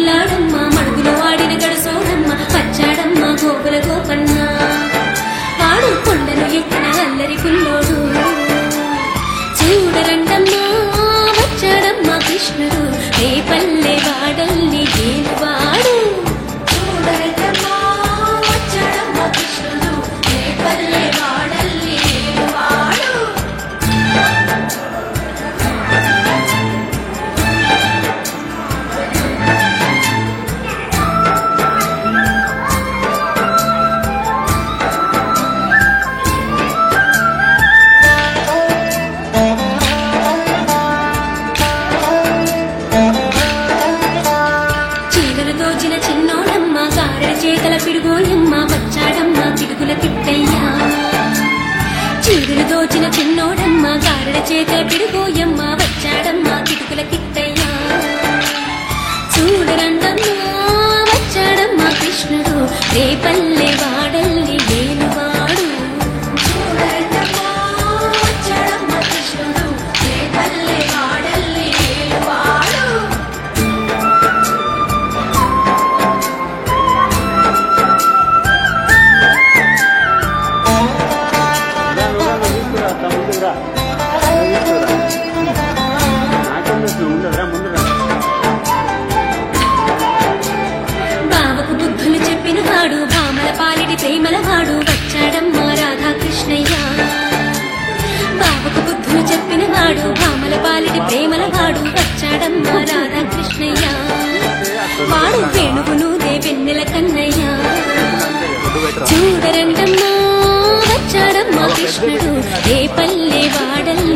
పిల్లాడమ్మ మడుగులో వాడిన గడసోడమ్మ వచ్చాడమ్మ గోపుల గోపన్న వాడు కొండను ఎక్కిన అల్లరి పుల్లోడు చూడరండమ్మా వచ్చాడమ్మ కృష్ణుడు ఏ పల్లె వాడల్ని ఏలువాడు చూడరండమ్మా వచ్చాడమ్మ కృష్ణుడు ఏ పల్లె వాడల్ని ఏలువాడు చిన్నోడమ్మ గారెల చేతల పిడుగోయమ్మ వచ్చాడమ్మ పిడుగుల కిట్టయ్యా చీరలు దోచిన చిన్నోడమ్మ గారెల చేతల పిడుగోయమ్మ వచ్చాడమ్మ పిడుగుల కిట్టయ్యా చూడరండమ్మా వచ్చాడమ్మ కృష్ణుడు రేపల్లె వాడల్ని ఏలువాడు చూడరండమ్మా వచ్చాడమ్మ కృష్ణుడు రేపల్లె వాడల్ని ఏలువాడు బావకు బుద్ధులు చెప్పిన వాడు భామల పాలిటి ప్రేమల వాడు వచ్చాడమ్మ రాధాకృష్ణయ్య బావకు బుద్ధులు చెప్పిన వాడు భామల పాలిటి ప్రేమల వాడు వచ్చాడమ్మ రాధాకృష్ణయ్య వాడు వేణువును వెన్నెల కన్నయ్య చూడరండమ్మా వచ్చాడమ్మ కృష్ణుడు ఏ పల్లె వాడల్ని